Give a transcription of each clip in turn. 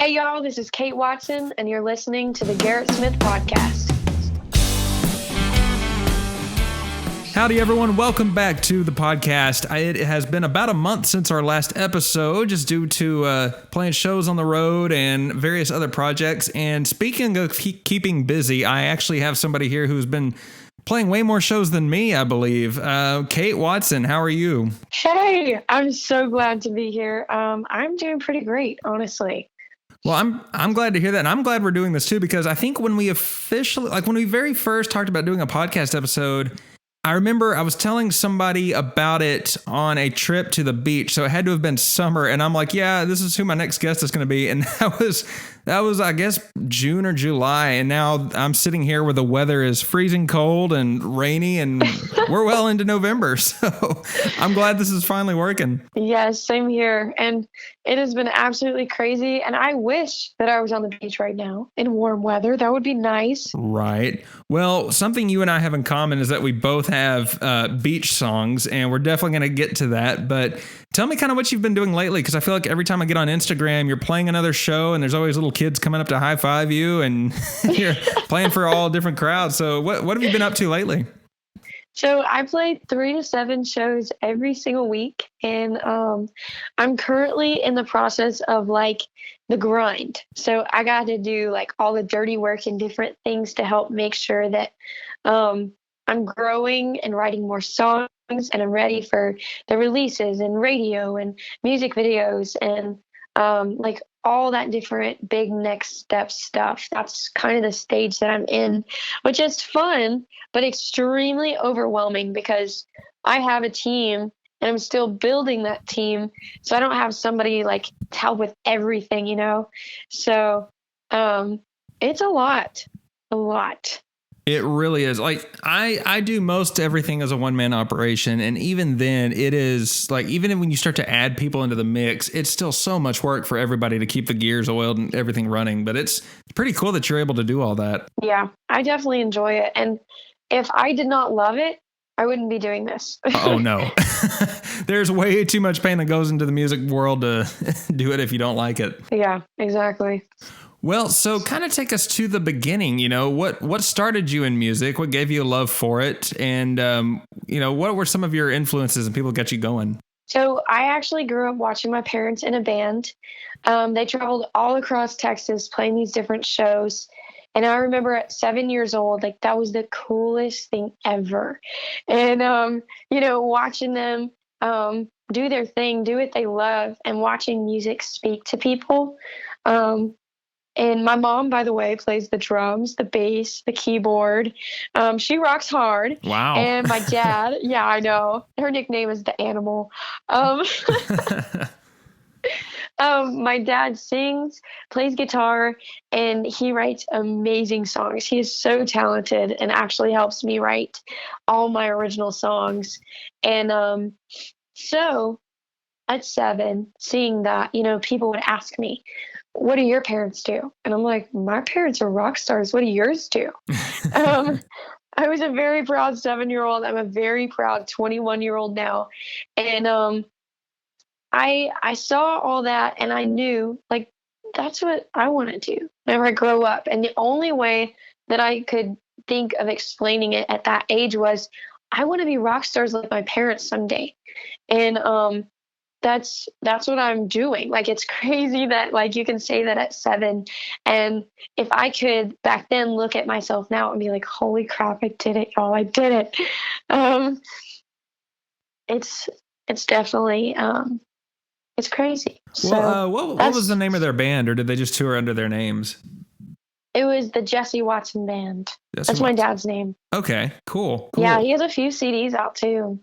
Hey y'all, this is Kate Watson, and you're listening to the Garrett Smith Podcast. Howdy, everyone. Welcome back to the podcast. It has been about a month since our last episode, just due to playing shows on the road and various other projects. And speaking of keeping busy, I actually have somebody here who's been playing way more shows than me, I believe. Kate Watson, how are you? Hey, I'm so glad to be here. I'm doing pretty great, honestly. Well, I'm glad to hear that. And I'm glad we're doing this too, because I think when we very first talked about doing a podcast episode, I remember I was telling somebody about it on a trip to the beach. So it had to have been summer. And I'm like, yeah, this is who my next guest is going to be. And that was, I guess, June or July. And now I'm sitting here where the weather is freezing cold and rainy, and we're well into November. So I'm glad this is finally working. Yes, same here. And it has been absolutely crazy. And I wish that I was on the beach right now in warm weather. That would be nice. Right. Well, something you and I have in common is that we both have beach songs, and we're definitely going to get to that. But tell me kind of what you've been doing lately, because I feel like every time I get on Instagram, you're playing another show and there's always little kids coming up to high five you, and you're playing for all different crowds. So what have you been up to lately? So I play 3 to 7 shows every single week, and I'm currently in the process of like the grind. So I got to do like all the dirty work and different things to help make sure that I'm growing and writing more songs, and I'm ready for the releases and radio and music videos and like all that different big next step stuff. That's kind of the stage that I'm in, which is fun, but extremely overwhelming because I have a team and I'm still building that team. So I don't have somebody like to help with everything, you know? So it's a lot. It really is. Like I do most everything as a one-man operation. And even then it is like, even when you start to add people into the mix, it's still so much work for everybody to keep the gears oiled and everything running. But it's pretty cool that you're able to do all that. Yeah, I definitely enjoy it. And if I did not love it, I wouldn't be doing this. Oh, no. There's way too much pain that goes into the music world to do it if you don't like it. Yeah, exactly. Well, so kind of take us to the beginning. You know, what started you in music? What gave you a love for it? And, what were some of your influences and people that got you going? So I actually grew up watching my parents in a band. They traveled all across Texas playing these different shows. And I remember at 7 years old, like that was the coolest thing ever. And, watching them do their thing, do what they love, and watching music speak to people. And my mom, by the way, plays the drums, the bass, the keyboard. She rocks hard. Wow. And my dad, yeah, I know. Her nickname is the Animal. My dad sings, plays guitar, and he writes amazing songs. He is so talented and actually helps me write all my original songs. And so at 7, seeing that, people would ask me, what do your parents do? And I'm like, my parents are rock stars. What do yours do? I was a very proud 7-year-old. I'm a very proud 21-year-old now. And I saw all that, and I knew, like, that's what I want to do whenever I grow up. And the only way that I could think of explaining it at that age was, I want to be rock stars like my parents someday. And that's what I'm doing. Like, it's crazy that like you can say that at 7. And if I could back then look at myself now and be like, holy crap, I did it, y'all. I did it. It's definitely it's crazy. Well, what was the name of their band, or did they just tour under their names? It was the Jesse Watson Band. That's my dad's name. Okay, cool. Yeah, he has a few CDs out too.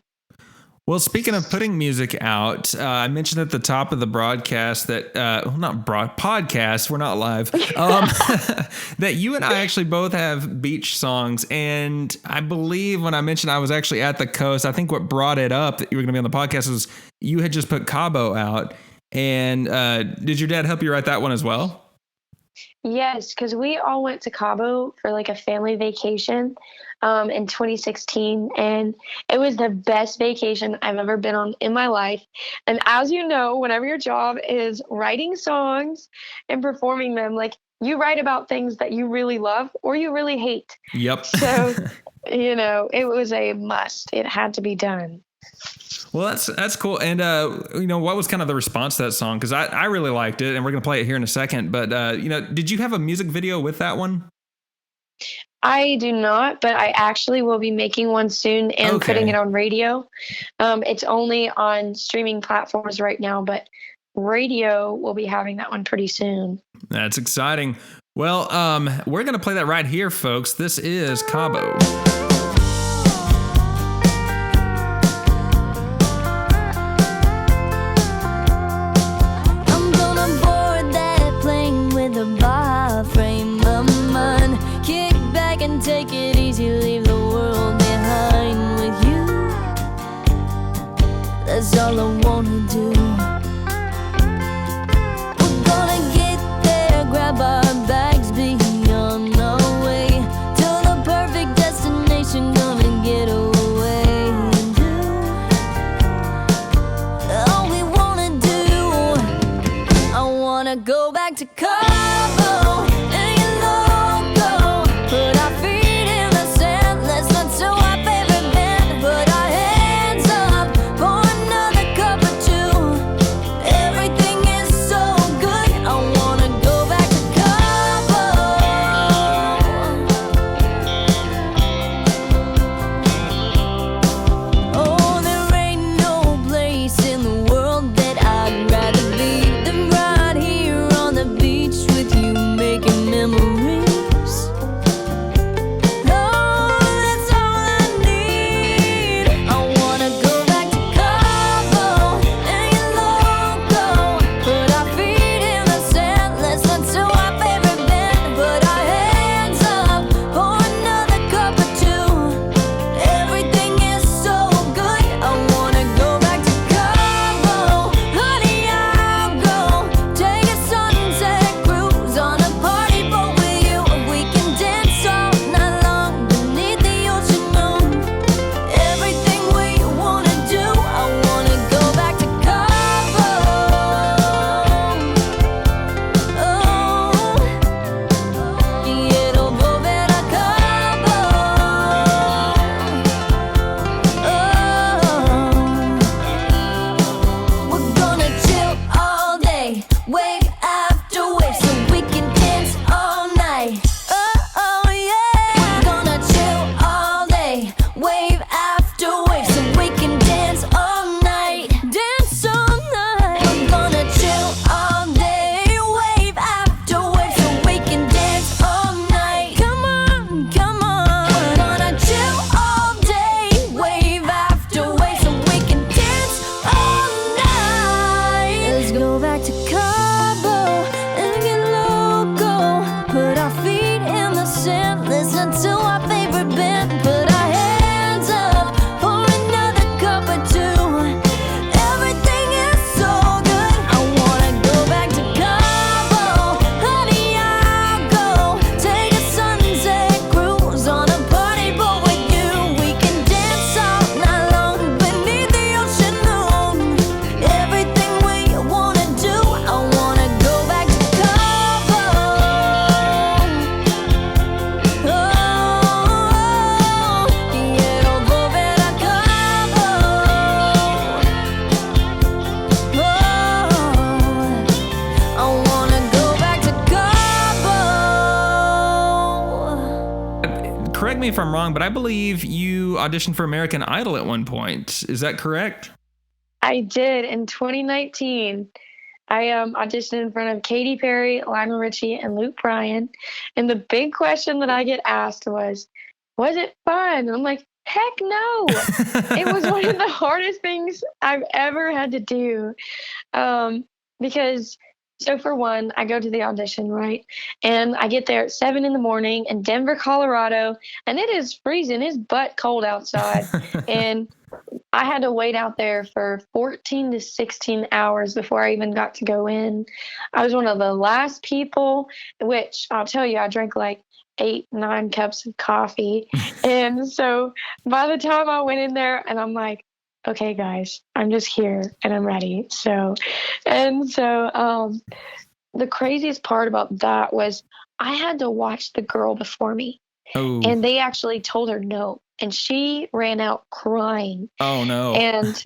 Well, speaking of putting music out, I mentioned at the top of the broadcast that, podcast, we're not live, that you and I actually both have beach songs. And I believe when I mentioned I was actually at the coast, I think what brought it up that you were going to be on the podcast was you had just put Cabo out. And did your dad help you write that one as well? Yes, because we all went to Cabo for like a family vacation in 2016, and it was the best vacation I've ever been on in my life. And as you know, whenever your job is writing songs and performing them, like you write about things that you really love or you really hate. Yep. So, it was a must. It had to be done. Well, that's cool. And what was kind of the response to that song? Because I really liked it, and we're gonna play it here in a second. But did you have a music video with that one? I do not, but I actually will be making one soon and putting it on radio. It's only on streaming platforms right now, but radio will be having that one pretty soon. That's exciting. Well, we're gonna play that right here, folks. This is Cabo. Take it easy, leave the world behind with you. That's all I wanna do. We're gonna get there, grab our bags, be on our way to the perfect destination. Gonna get away and do all we wanna do. I wanna go back to Cabo. Correct me if I'm wrong, but I believe you auditioned for American Idol at one point. Is that correct? I did in 2019. I auditioned in front of Katy Perry, Lionel Richie, and Luke Bryan. And the big question that I get asked was it fun? And I'm like, heck no. It was one of the hardest things I've ever had to do. Because, so for one, I go to the audition, right? And I get there at 7 a.m. in Denver, Colorado, and it is freezing. It's butt cold outside. And I had to wait out there for 14 to 16 hours before I even got to go in. I was one of the last people, which I'll tell you, I drank like 8, 9 cups of coffee. And so by the time I went in there, and I'm like, okay, guys, I'm just here and I'm ready. So the craziest part about that was I had to watch the girl before me, Oh, and they actually told her no, and she ran out crying. oh no. And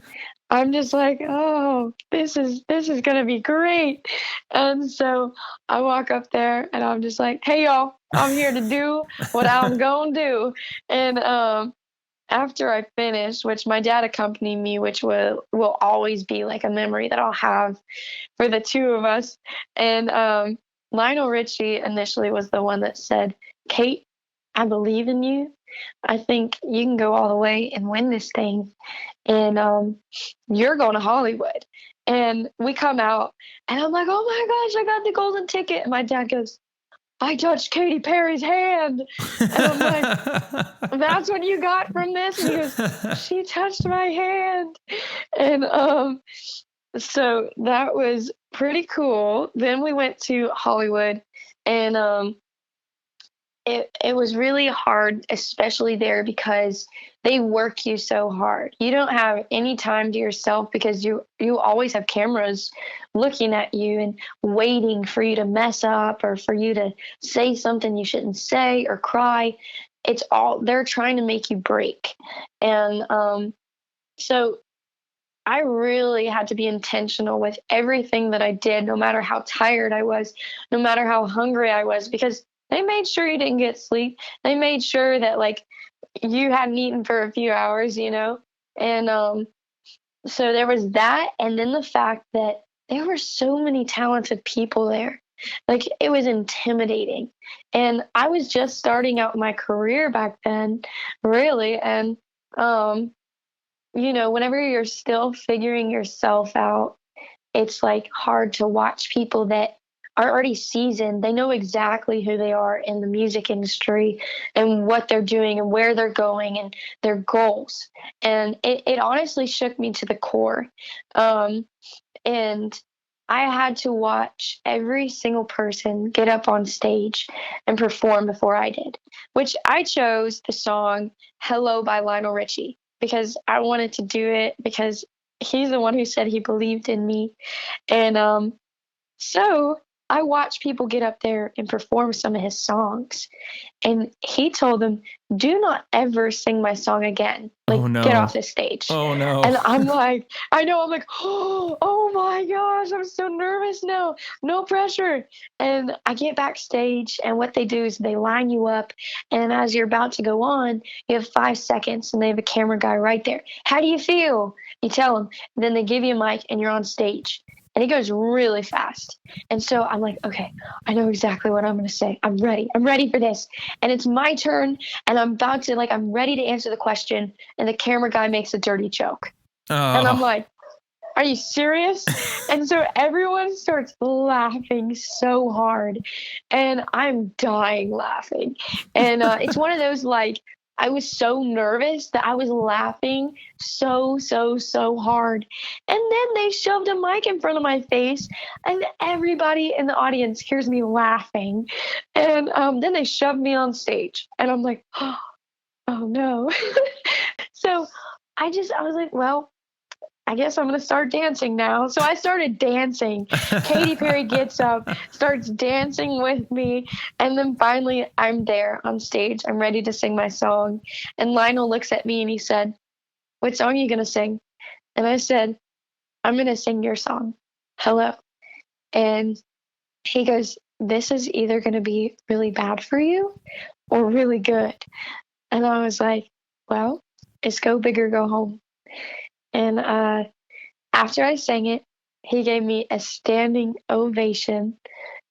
I'm just like, oh, this is gonna be great. And so I walk up there and I'm just like, hey y'all, I'm here to do what I'm gonna do. And after I finished, which my dad accompanied me, which will always be like a memory that I'll have for the two of us. And Lionel Richie initially was the one that said, Kate, I believe in you. I think you can go all the way and win this thing. And you're going to Hollywood. And we come out, and I'm like, oh my gosh, I got the golden ticket. And my dad goes, I touched Katy Perry's hand. And I'm like, that's what you got from this? And he goes, she touched my hand. And so that was pretty cool. Then we went to Hollywood, and it was really hard, especially there, because they work you so hard. You don't have any time to yourself because you always have cameras looking at you and waiting for you to mess up or for you to say something you shouldn't say or cry. It's all, they're trying to make you break. And so I really had to be intentional with everything that I did, no matter how tired I was, no matter how hungry I was, because they made sure you didn't get sleep. They made sure that like you hadn't eaten for a few hours, you know? And so there was that. And then the fact that there were so many talented people there. Like it was intimidating. And I was just starting out my career back then, really. And, you know, whenever you're still figuring yourself out, it's like hard to watch people that are already seasoned. They know exactly who they are in the music industry and what they're doing and where they're going and their goals. And it honestly shook me to the core. And I had to watch every single person get up on stage and perform before I did, which I chose the song Hello by Lionel Richie because I wanted to do it because he's the one who said he believed in me. And so I watched people get up there and perform some of his songs. And he told them, do not ever sing my song again. Like, Oh, no. get off this stage. Oh no. And I'm like, I know, I'm like, oh my gosh, I'm so nervous now. No pressure. And I get backstage, and what they do is they line you up. And as you're about to go on, you have 5 seconds, and they have a camera guy right there. How do you feel? You tell them. And then they give you a mic, and you're on stage. And it goes really fast. And so I'm like, okay, I know exactly what I'm going to say. I'm ready. I'm ready for this. And it's my turn. And I'm about to, like, I'm ready to answer the question. And the camera guy makes a dirty joke. Oh. And I'm like, are you serious? And so everyone starts laughing so hard. And I'm dying laughing. And it's one of those, like, I was so nervous that I was laughing so hard. And then they shoved a mic in front of my face, and everybody in the audience hears me laughing. And then they shoved me on stage, and I'm like, oh no. So I was like, well, I guess I'm going to start dancing now. So I started dancing. Katy Perry gets up, starts dancing with me. And then finally I'm there on stage. I'm ready to sing my song. And Lionel looks at me and he said, what song are you going to sing? And I said, I'm going to sing your song, Hello. And he goes, this is either going to be really bad for you or really good. And I was like, well, it's go big or go home. And after I sang it, he gave me a standing ovation.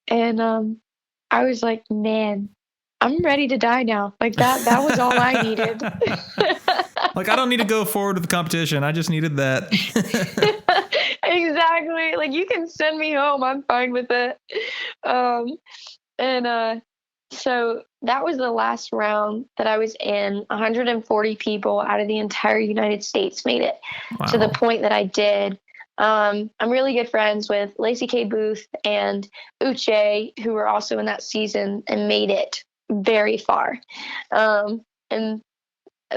And I was like, man, I'm ready to die now. Like that was all I needed. Like, I don't need to go forward with the competition. I just needed that. Exactly. Like, you can send me home. I'm fine with it. And So that was the last round that I was in. 140 people out of the entire United States made it to the Wow. point that I did. I'm really good friends with Lacey K. Booth and Uche, who were also in that season and made it very far. And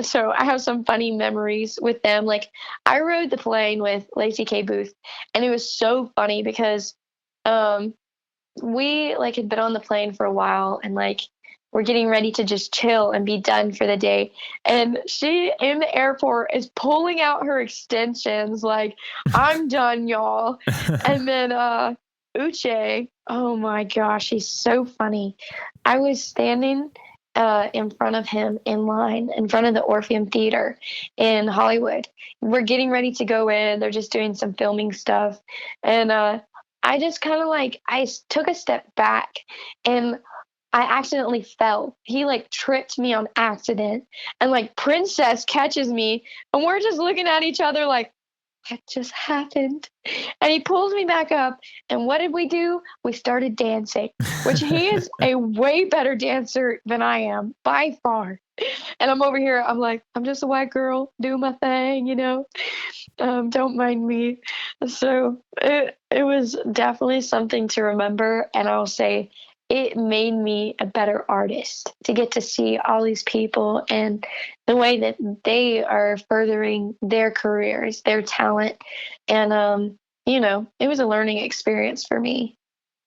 so I have some funny memories with them. Like I rode the plane with Lacey K. Booth, and it was so funny because um, we like had been on the plane for a while and like we're getting ready to just chill and be done for the day. And she in the airport is pulling out her extensions like, I'm done, y'all. And then Uche, oh my gosh, he's so funny. I was standing in front of him in line in front of the Orpheum Theater in Hollywood. We're getting ready to go in. They're just doing some filming stuff. And I just kind of like took a step back and I accidentally fell. He like tripped me on accident and like Princess catches me and we're just looking at each other like what just happened? And he pulls me back up and what did we do? We started dancing, which he is a way better dancer than I am by far. And I'm over here, I'm like, I'm just a white girl doing my thing, you know? Don't mind me. So it was definitely something to remember. And I'll say it made me a better artist to get to see all these people and the way that they are furthering their careers, their talent. And, it was a learning experience for me.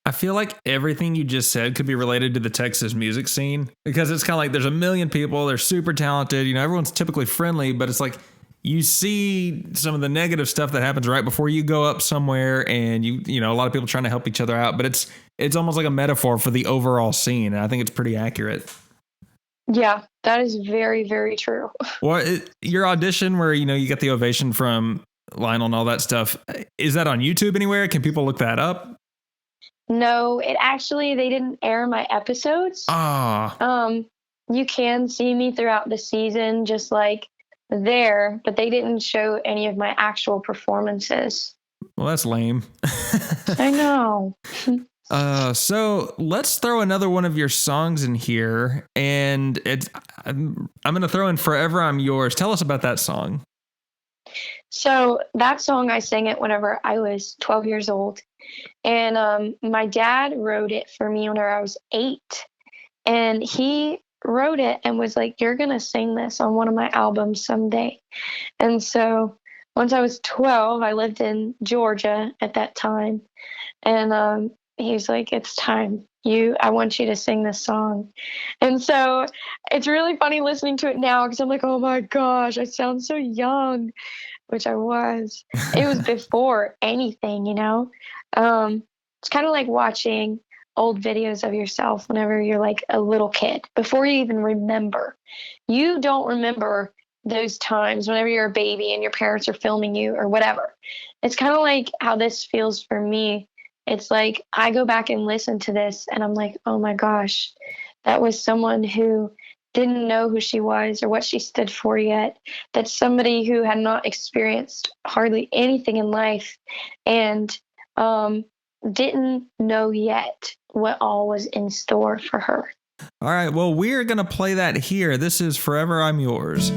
I feel like everything you just said could be related to the Texas music scene because it's kind of like there's a million people, they're super talented, everyone's typically friendly, but it's like you see some of the negative stuff that happens right before you go up somewhere and a lot of people trying to help each other out, but it's almost like a metaphor for the overall scene. And I think it's pretty accurate. Yeah, that is very, very true. Well, your audition where, you get the ovation from Lionel and all that stuff, is that on YouTube anywhere? Can people look that up? No, they didn't air my episodes. You can see me throughout the season, just like there, but they didn't show any of my actual performances. Well, that's lame. I know. So let's throw another one of your songs in here, and I'm going to throw in "Forever I'm Yours." Tell us about that song. So that song, I sang it whenever I was 12 years old. And my dad wrote it for me whenever I was 8. And he wrote it and was like, you're going to sing this on one of my albums someday. And so once I was 12, I lived in Georgia at that time. And he was like, it's time. I want you to sing this song. And so it's really funny listening to it now because I'm like, oh my gosh, I sound so young. Which I was. It was before anything, It's kind of like watching old videos of yourself whenever you're like a little kid, before you even remember. You don't remember those times whenever you're a baby and your parents are filming you or whatever. It's kind of like how this feels for me. It's like I go back and listen to this and I'm like, oh my gosh, that was someone who didn't know who she was or what she stood for yet. That's somebody who had not experienced hardly anything in life and didn't know yet what all was in store for her. All right, well, we're going to play that here. This is "Forever I'm Yours."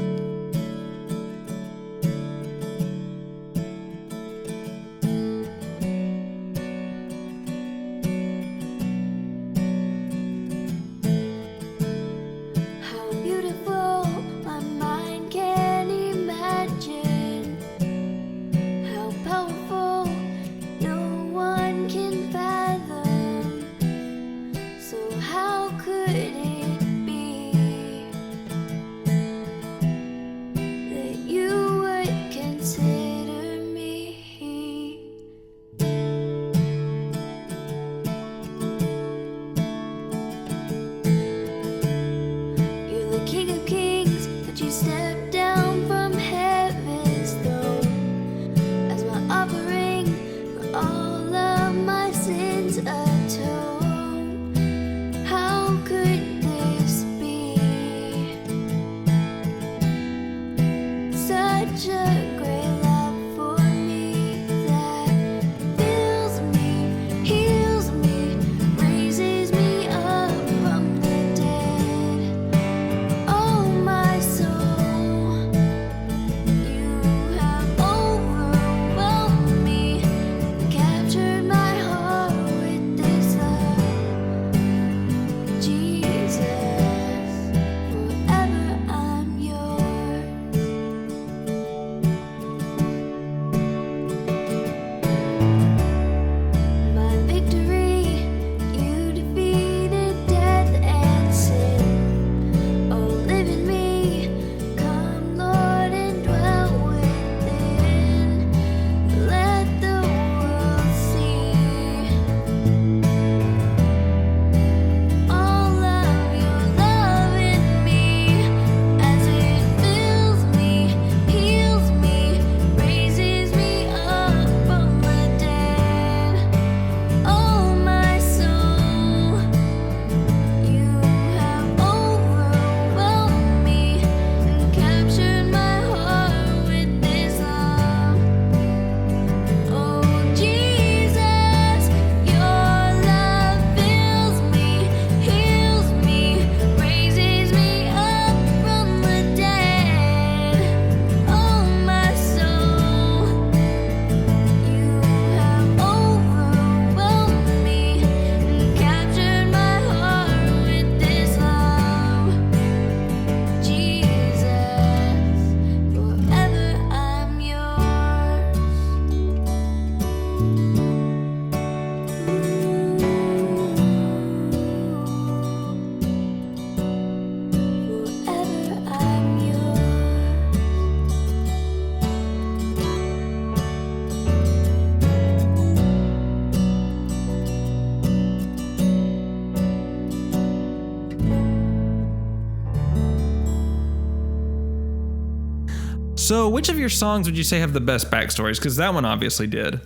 So which of your songs would you say have the best backstories? Because that one obviously did.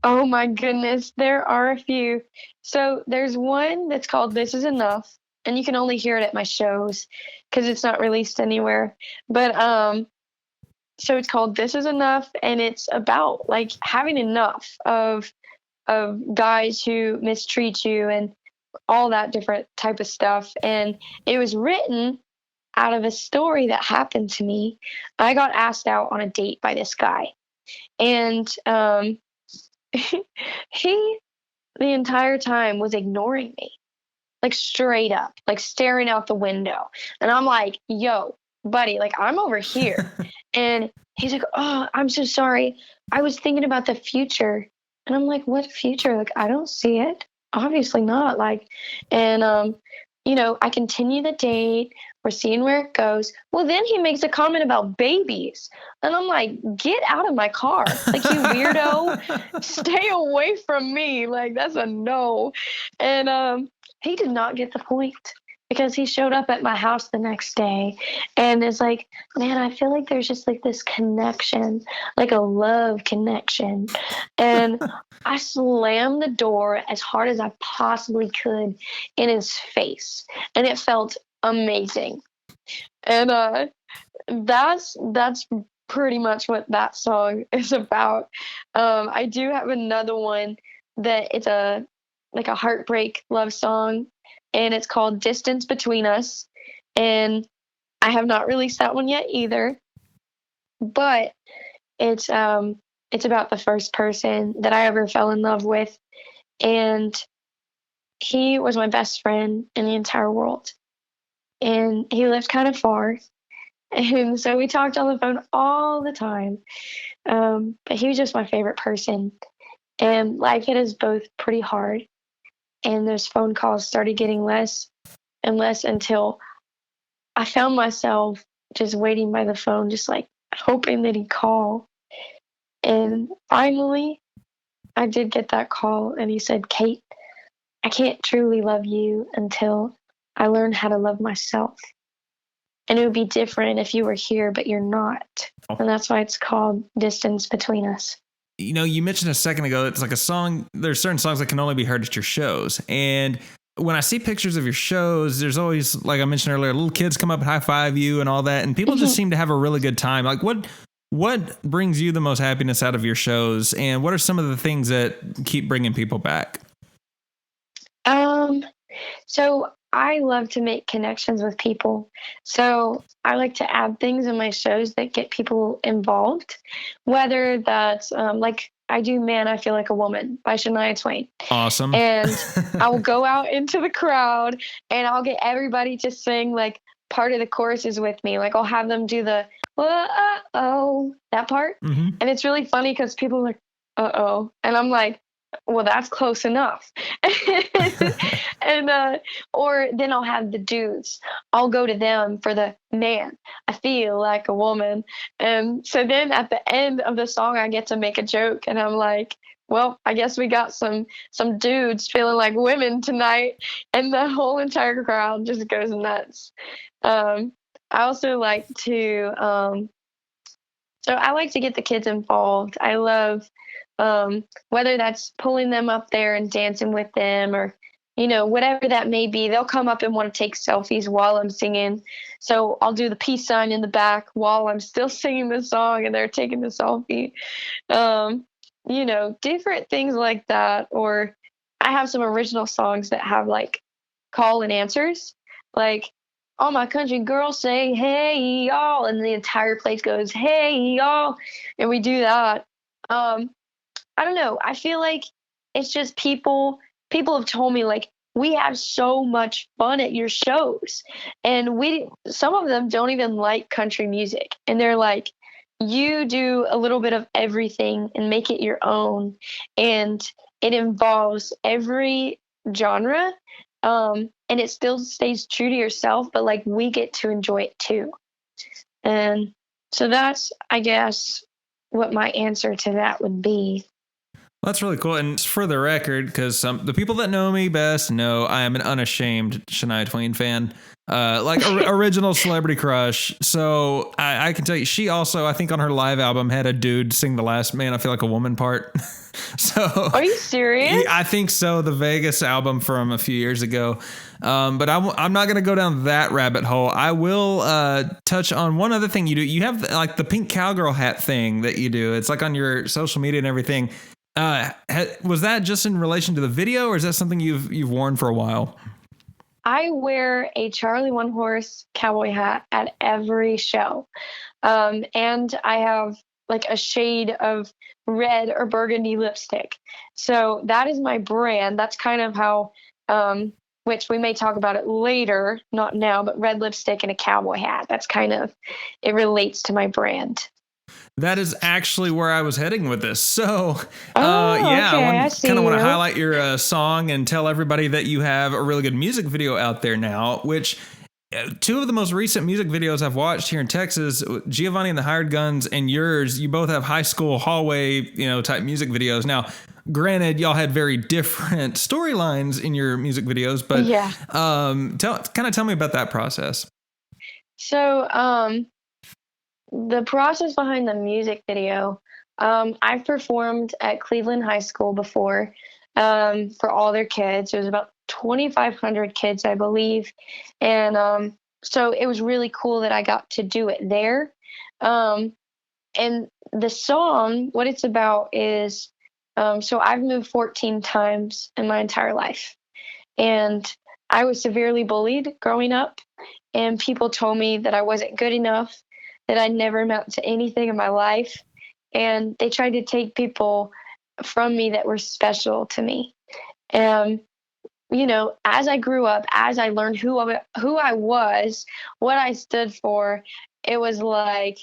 Oh my goodness, there are a few. So there's one that's called This Is Enough, and you can only hear it at my shows because it's not released anywhere. But so it's called This Is Enough, and it's about like having enough of guys who mistreat you and all that different type of stuff. And it was written out of a story that happened to me. I got asked out on a date by this guy, and he the entire time was ignoring me, like straight up, like staring out the window. And I'm like, yo, buddy, like I'm over here. And he's like, oh, I'm so sorry. I was thinking about the future. And I'm like, what future? Like, I don't see it. Obviously not. Like, and, I continue the date. We're seeing where it goes. Well, then he makes a comment about babies. And I'm like, get out of my car. Like, you weirdo, stay away from me. Like, that's a no. And he did not get the point because he showed up at my house the next day and is like, man, I feel like there's just like this connection, like a love connection. And I slammed the door as hard as I possibly could in his face. And it felt amazing. And that's pretty much what that song is about. I do have another one that it's a heartbreak love song, and it's called Distance Between Us. And I have not released that one yet either. But it's about the first person that I ever fell in love with, and he was my best friend in the entire world. And he lived kind of far. And so we talked on the phone all the time. But he was just my favorite person. And life hit us both pretty hard. And those phone calls started getting less and less until I found myself just waiting by the phone, just like hoping that he'd call. And finally, I did get that call. And he said, Kate, I can't truly love you until I learn how to love myself. And it would be different if you were here, but you're not. And that's why it's called Distance Between Us. You know, you mentioned a second ago, it's like a song, there's certain songs that can only be heard at your shows. And when I see pictures of your shows, there's always, like I mentioned earlier, little kids come up and high five you and all that. And people just seem to have a really good time. Like what brings you the most happiness out of your shows? And what are some of the things that keep bringing people back? So I love to make connections with people. So I like to add things in my shows that get people involved, whether that's like I do Man, I Feel Like a Woman by Shania Twain. Awesome. And I will go out into the crowd and I'll get everybody to sing like part of the choruses with me. Like I'll have them do the uh-oh, that part. Mm-hmm. And it's really funny because people are like, uh-oh. And I'm like, well, that's close enough. And or then I'll have the dudes. I'll go to them for the Man, I Feel Like a Woman. And so then at the end of the song, I get to make a joke, and I'm like, well, I guess we got some dudes feeling like women tonight, and the whole entire crowd just goes nuts. I also like to so I like to get the kids involved. I love whether that's pulling them up there and dancing with them or, whatever that may be. They'll come up and want to take selfies while I'm singing. So I'll do the peace sign in the back while I'm still singing the song and they're taking the selfie. Different things like that. Or I have some original songs that have like call and answers. Like, all my country girls say, hey, y'all. And the entire place goes, hey, y'all. And we do that. I don't know. I feel like it's just people have told me like we have so much fun at your shows, and some of them don't even like country music, and they're like, you do a little bit of everything and make it your own, and it involves every genre, and it still stays true to yourself, but like we get to enjoy it too. And so that's, I guess, what my answer to that would be. That's really cool. And for the record, because the people that know me best know I am an unashamed Shania Twain fan. Original celebrity crush. So I can tell you, she also, I think on her live album, had a dude sing the last Man I Feel Like a Woman part. So Are you serious? I think so. The Vegas album from a few years ago. But I'm not going to go down that rabbit hole. I will touch on one other thing you do. You have like the pink cowgirl hat thing that you do. It's like on your social media and everything. Was that just in relation to the video, or is that something you've worn for a while? I wear a Charlie One Horse cowboy hat at every show. And I have like a shade of red or burgundy lipstick. So that is my brand. That's kind of how, which we may talk about it later, not now, but red lipstick and a cowboy hat. That's kind of, it relates to my brand. That is actually where I was heading with this. So, okay, I kind of want to you. highlight your song and tell everybody that you have a really good music video out there now, which two of the most recent music videos I've watched here in Texas, Giovanni and the Hired Guns and yours, you both have high school hallway, type music videos. Now, granted, y'all had very different storylines in your music videos, but yeah. Tell me about that process. So, the process behind the music video, I've performed at Cleveland High School before for all their kids. It was about 2,500 kids, I believe. And so it was really cool that I got to do it there. And the song, what it's about is, so I've moved 14 times in my entire life. And I was severely bullied growing up. And people told me that I wasn't good enough, that I never amount to anything in my life. And they tried to take people from me that were special to me. And, as I grew up, as I learned who I was, what I stood for, it was like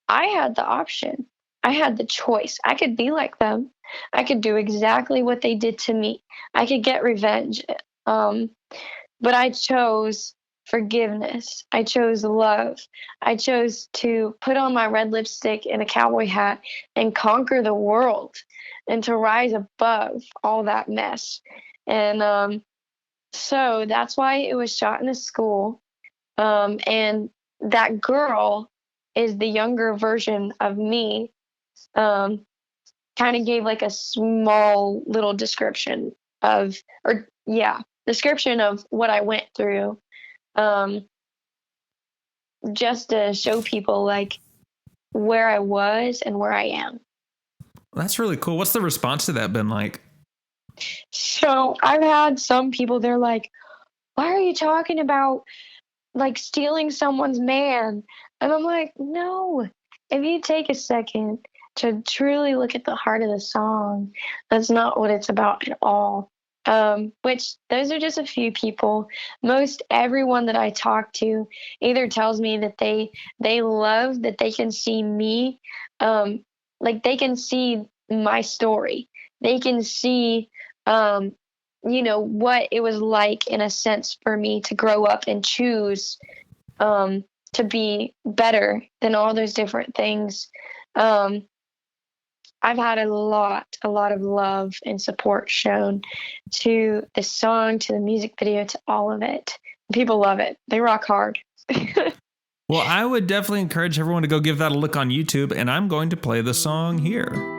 I had the option. I had the choice. I could be like them. I could do exactly what they did to me. I could get revenge. But I chose forgiveness. I chose love. I chose to put on my red lipstick and a cowboy hat and conquer the world and to rise above all that mess. And so that's why it was shot in a school. And that girl is the younger version of me. Kind of gave like a small little description of what I went through. Just to show people like where I was and where I am. That's really cool. What's the response to that been like? So I've had some people, they're like, why are you talking about like stealing someone's man? And I'm like, no, if you take a second to truly look at the heart of the song, that's not what it's about at all. Which those are just a few people. Most everyone that I talk to either tells me that they love that they can see me, like they can see my story. They can see, what it was like in a sense for me to grow up and choose to be better than all those different things. I've had a lot of love and support shown to the song, to the music video, to all of it. People love it. They rock hard. Well, I would definitely encourage everyone to go give that a look on YouTube, and I'm going to play the song here.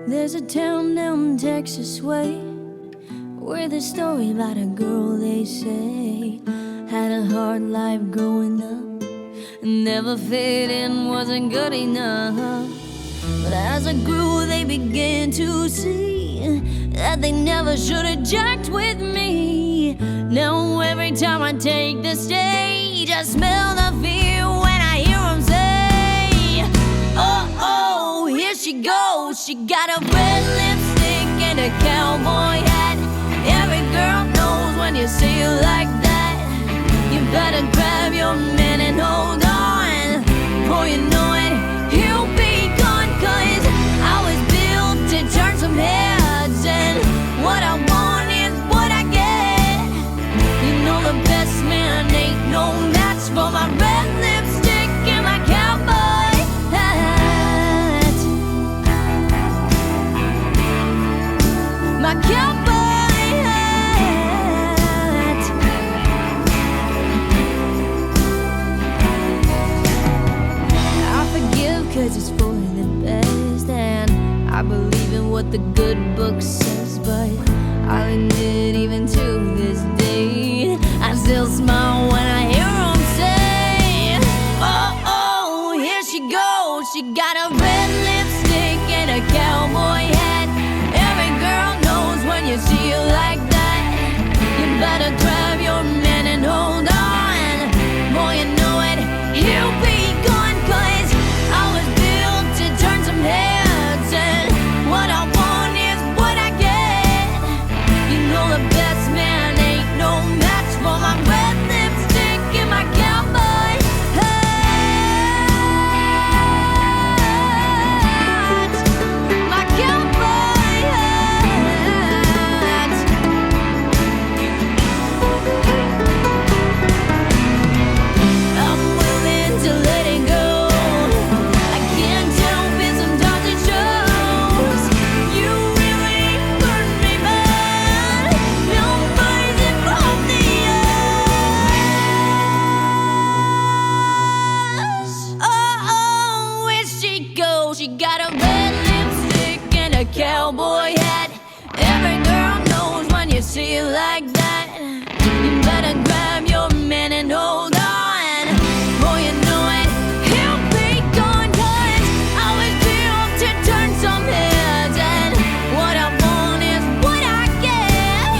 There's a town down Texas way where the story about a girl they say had a hard life growing up, never fit in, wasn't good enough. But as I grew, they began to see that they never should have jacked with me. Now every time I take the stage, I smell the fear when I hear them say, oh, oh, here she goes. She got a red lipstick and a cowboy hat. Every girl knows when you see it like that, you better grab your man and hold on. Before you know it, he'll be gone. 'Cause I was built to turn some heads, and what I want is what I what the good book says, but I'll admit even to this day I still smile when I hear him say, oh, oh, here she goes. She got a red lipstick and a cowboy hat. Every girl knows when you see her like that, you better grab your man and hold on. Boy, you know it, he'll be gone, 'cause I was built to turn some heads, and what I want is what I get. You know the best man ain't no match for my red lipstick and my cowboy hat. My cowboy hat. I'm willing to let it go. I can't help it, sometimes it shows. You really hurt me bad. Nobody's it from the us. Oh, oh, where she goes? She got a red lipstick and a cowboy hat. Every girl knows when you see it like that, you better grab your man and hold on. Boy, you know it, he'll be gone, 'cause I was built to turn some heads, and what I want is what I get.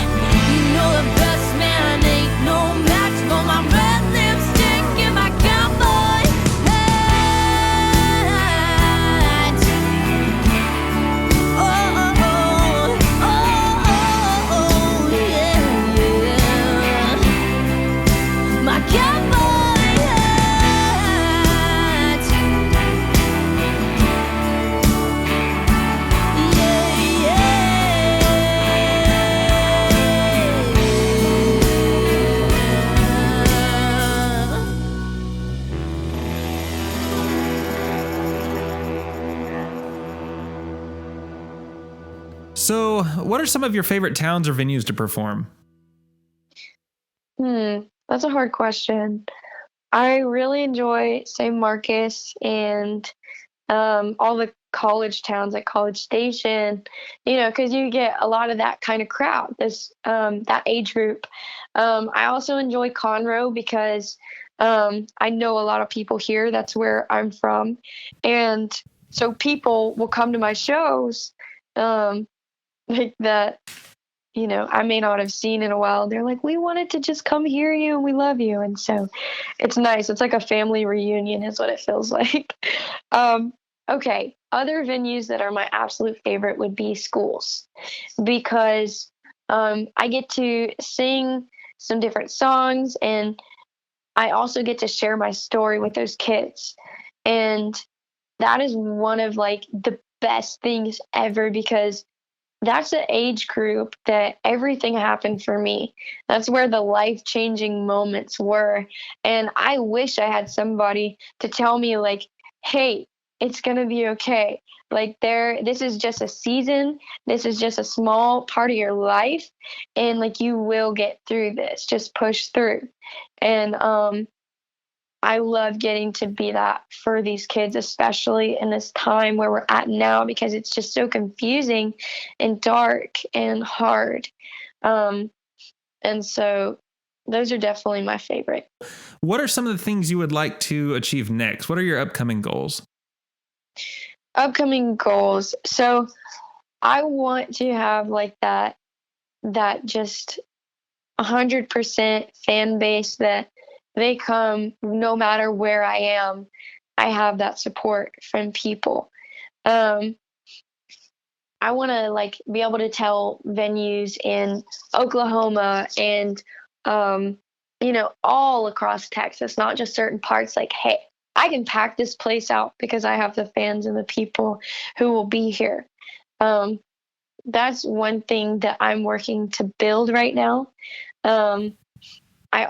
You know the best man ain't no match for my red lipstick and my cowboy hat. Oh, oh, oh, oh, oh, oh, yeah, yeah. My cowboy hat. Yeah, yeah. So, what are some of your favorite towns or venues to perform? That's a hard question. I really enjoy San Marcos and all the college towns like College Station, because you get a lot of that kind of crowd, that age group. I also enjoy Conroe because I know a lot of people here. That's where I'm from, and so people will come to my shows, like that. I may not have seen in a while. They're like, we wanted to just come hear you and we love you. And so it's nice. It's like a family reunion is what it feels like. Okay. Other venues that are my absolute favorite would be schools because I get to sing some different songs and I also get to share my story with those kids. And that is one of like the best things ever because that's the age group that everything happened for me. That's where the life-changing moments were. And I wish I had somebody to tell me like, hey, it's going to be okay. Like this is just a season. This is just a small part of your life. And like, you will get through this. Just push through. And, I love getting to be that for these kids, especially in this time where we're at now, because it's just so confusing and dark and hard. And so those are definitely my favorite. What are some of the things you would like to achieve next? What are your upcoming goals? Upcoming goals. So I want to have like that just 100% fan base that they come no matter where I am. I have that support from people. I want to like be able to tell venues in Oklahoma and all across Texas, not just certain parts. Like, hey, I can pack this place out because I have the fans and the people who will be here. That's one thing that I'm working to build right now. I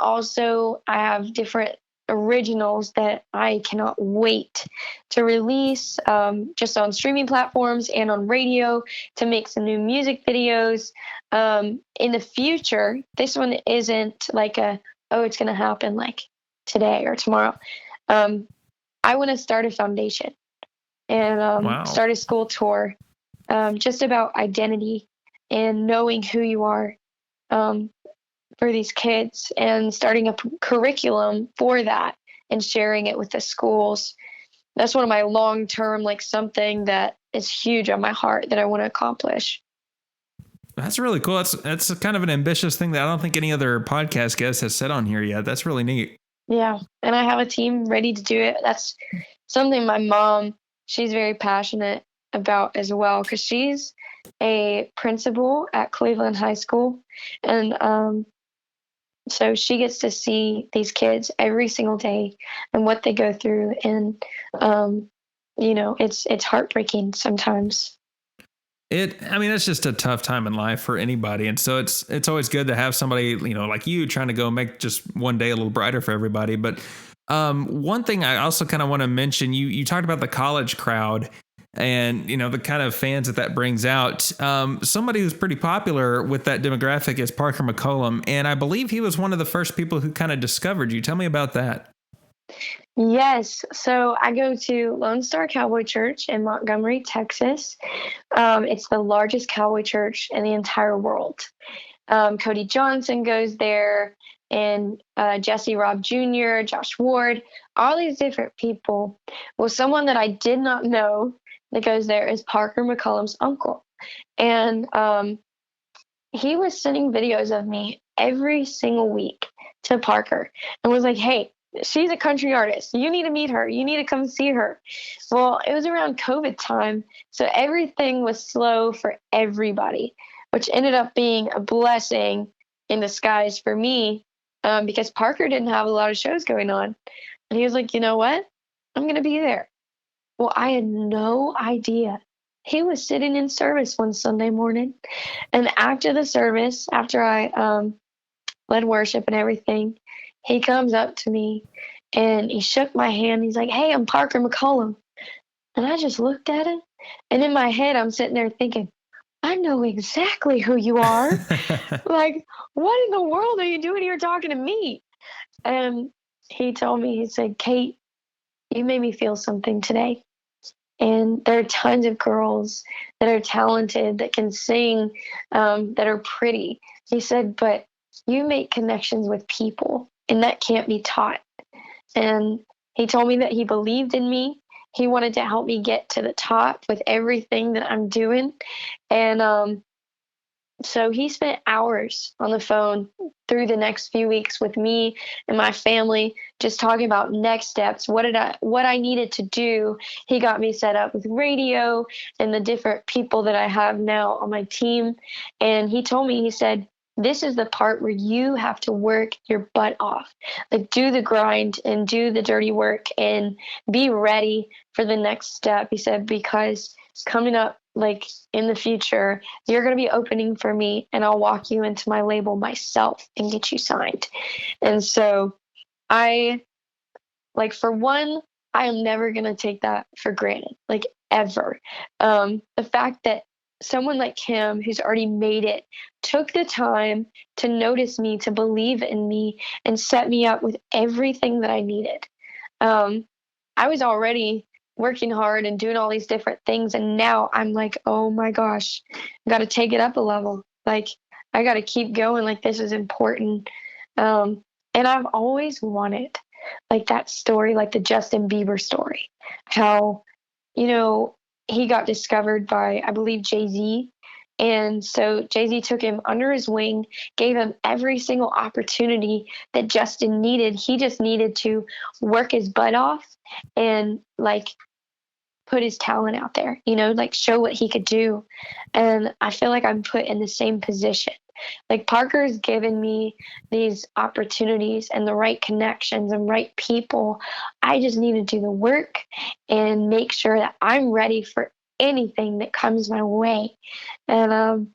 have different originals that I cannot wait to release just on streaming platforms and on radio to make some new music videos. In the future, this one isn't like it's going to happen like today or tomorrow. I want to start a foundation and start a school tour just about identity and knowing who you are, um, for these kids, and starting a curriculum for that and sharing it with the schools. That's one of my long term, like something that is huge on my heart that I want to accomplish. That's really cool. That's kind of an ambitious thing that I don't think any other podcast guest has said on here yet. That's really neat. Yeah. And I have a team ready to do it. That's something my mom, she's very passionate about as well, because she's a principal at Cleveland High School. And so she gets to see these kids every single day and what they go through. And, it's heartbreaking sometimes. It's just a tough time in life for anybody. And so it's always good to have somebody, like you trying to go make just one day a little brighter for everybody. But one thing I also kind of want to mention, you talked about the college crowd and, the kind of fans that brings out. Somebody who's pretty popular with that demographic is Parker McCollum. And I believe he was one of the first people who kind of discovered you. Tell me about that. Yes. So I go to Lone Star Cowboy Church in Montgomery, Texas. It's the largest cowboy church in the entire world. Cody Johnson goes there, and Jesse Robb Jr., Josh Ward, all these different people. Well, someone that I did not know that goes there is Parker McCollum's uncle. And he was sending videos of me every single week to Parker and was like, hey, she's a country artist. You need to meet her. You need to come see her. Well, it was around COVID time, so everything was slow for everybody, which ended up being a blessing in disguise for me, because Parker didn't have a lot of shows going on. And he was like, you know what? I'm going to be there. Well, I had no idea. He was sitting in service one Sunday morning. And after the service, after I led worship and everything, he comes up to me and he shook my hand. He's like, hey, I'm Parker McCollum. And I just looked at him. And in my head, I'm sitting there thinking, I know exactly who you are. Like, what in the world are you doing here talking to me? And he told me, he said, Kate, you made me feel something today. And there are tons of girls that are talented, that can sing, that are pretty. He said, but you make connections with people, and that can't be taught. And he told me that he believed in me. He wanted to help me get to the top with everything that I'm doing. And so he spent hours on the phone through the next few weeks with me and my family, just talking about next steps. What I needed to do. He got me set up with radio and the different people that I have now on my team. And he told me, he said, this is the part where you have to work your butt off, like do the grind and do the dirty work and be ready for the next step. He said, because coming up, like in the future, you're going to be opening for me, and I'll walk you into my label myself and get you signed. And so for one, I am never going to take that for granted, like ever. The fact that someone like him, who's already made it, took the time to notice me, to believe in me, and set me up with everything that I needed. I was already working hard and doing all these different things, and now I'm like, oh my gosh, I got to take it up a level. Like, I got to keep going. Like, this is important. And I've always wanted, like, that story, like the Justin Bieber story, how, he got discovered by, I believe, Jay-Z. And so Jay-Z took him under his wing, gave him every single opportunity that Justin needed. He just needed to work his butt off and, like, put his talent out there, like show what he could do. And I feel like I'm put in the same position. Like, Parker's given me these opportunities and the right connections and right people. I just need to do the work and make sure that I'm ready for anything that comes my way. And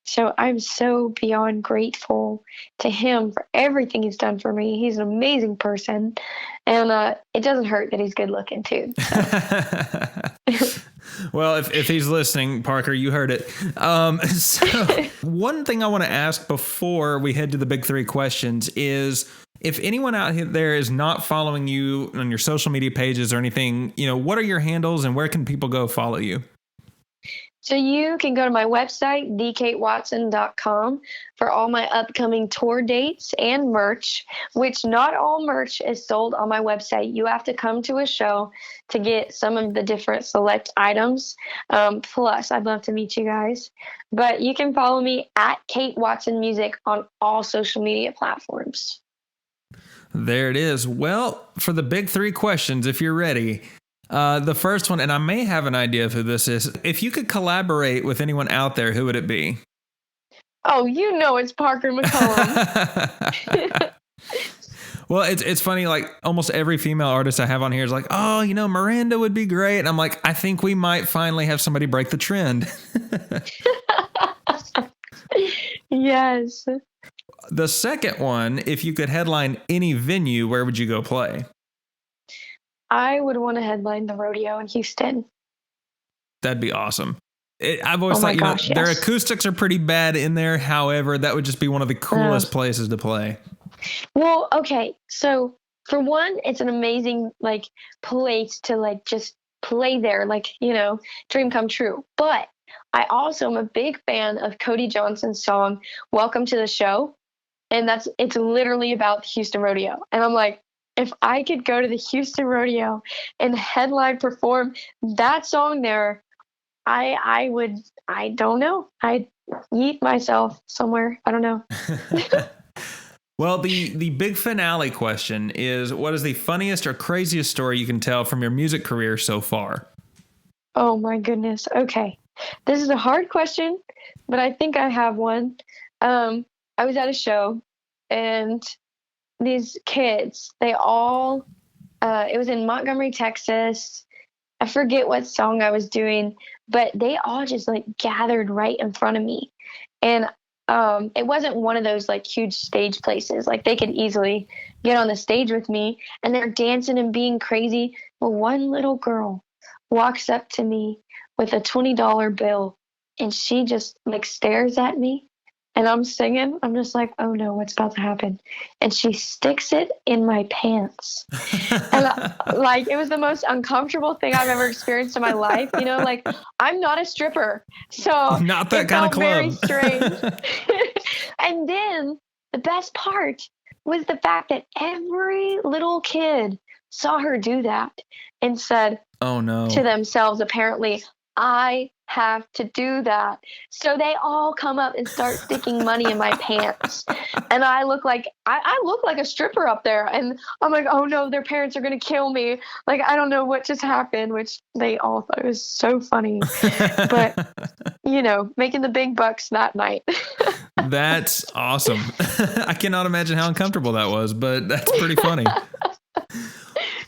so I'm so beyond grateful to him for everything he's done for me. He's an amazing person. And it doesn't hurt that he's good looking too. So. Well, if he's listening, Parker, you heard it. So one thing I want to ask before we head to the big three questions is, if anyone out there is not following you on your social media pages or anything, what are your handles and where can people go follow you? So you can go to my website, dkatewatson.com, for all my upcoming tour dates and merch, which not all merch is sold on my website. You have to come to a show to get some of the different select items. Plus, I'd love to meet you guys. But you can follow me at Kate Watson Music on all social media platforms. There it is. Well, for the big three questions, if you're ready. The first one, and I may have an idea of who this is. If you could collaborate with anyone out there, who would it be? Oh, you know it's Parker McCollum. Well, it's funny, like almost every female artist I have on here is like, oh, Miranda would be great. And I'm like, I think we might finally have somebody break the trend. Yes. The second one, if you could headline any venue, where would you go play? I would want to headline the rodeo in Houston. That'd be awesome. I've always Oh my thought, gosh, their yes. acoustics are pretty bad in there. However, that would just be one of the coolest places to play. Well, okay. So for one, it's an amazing place to just play there, dream come true. But I also am a big fan of Cody Johnson's song "Welcome to the Show," and it's literally about the Houston Rodeo. And I'm like, if I could go to the Houston Rodeo and headline perform that song there, I would. I don't know. I'd yeet myself somewhere. I don't know. Well, the big finale question is, what is the funniest or craziest story you can tell from your music career so far? Oh my goodness. Okay. This is a hard question, but I think I have one. I was at a show and these kids, they all, it was in Montgomery, Texas. I forget what song I was doing, but they all just gathered right in front of me. And it wasn't one of those huge stage places. They could easily get on the stage with me and they're dancing and being crazy. Well, one little girl walks up to me with a $20 bill and she just stares at me. And I'm singing. I'm just like, oh no, what's about to happen? And she sticks it in my pants. And it was the most uncomfortable thing I've ever experienced in my life. I'm not a stripper. So not that it kind of felt club. very strange. And then the best part was the fact that every little kid saw her do that and said, oh no, to themselves, apparently, I have to do that. So they all come up and start sticking money in my pants. And I look like I look like a stripper up there. And I'm like, oh no, their parents are going to kill me. I don't know what just happened, which they all thought was so funny. But, making the big bucks that night. That's awesome. I cannot imagine how uncomfortable that was, but that's pretty funny.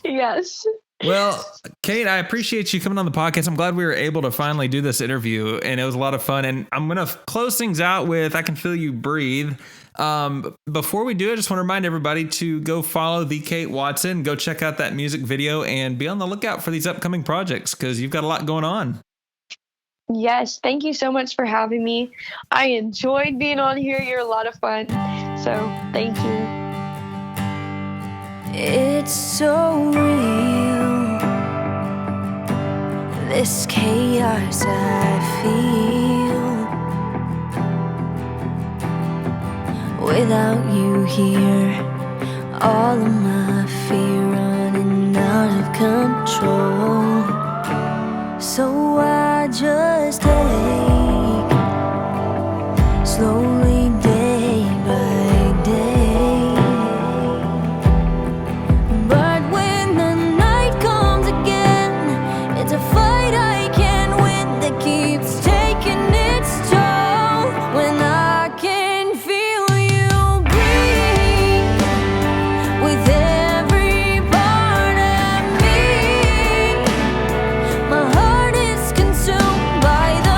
Yes. Well, Kate, I appreciate you coming on the podcast. I'm glad we were able to finally do this interview, and it was a lot of fun. And I'm going to close things out with I Can Feel You Breathe. Before we do, I just want to remind everybody to go follow the Kate Watson, go check out that music video, and be on the lookout for these upcoming projects because you've got a lot going on. Yes. Thank you so much for having me. I enjoyed being on here. You're a lot of fun. So thank you. It's so real, this chaos I feel. Without you here, all of my fear running out of control. So I just take slowly day by day. By the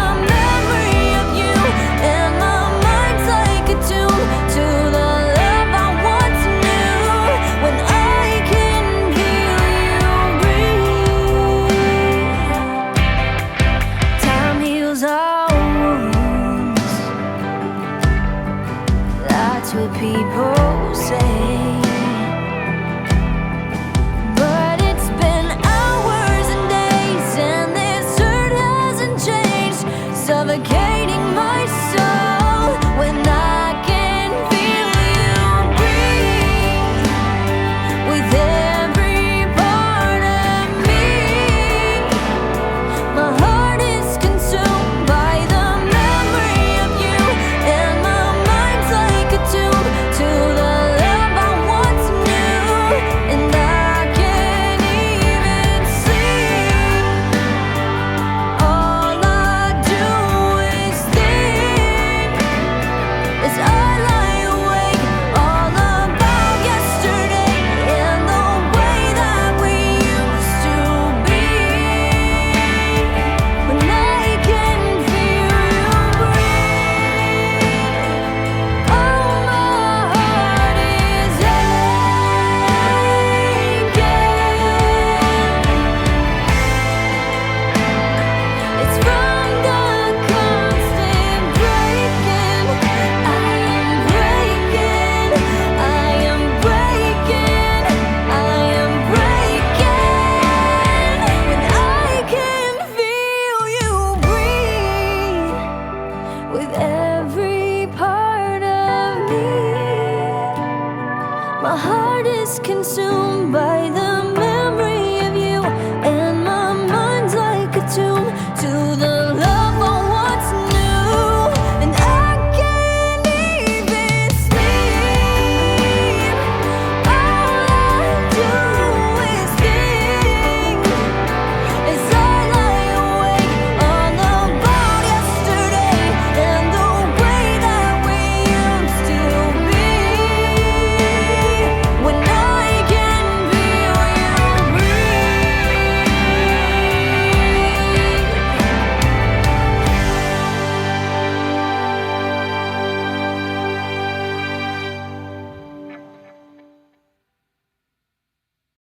by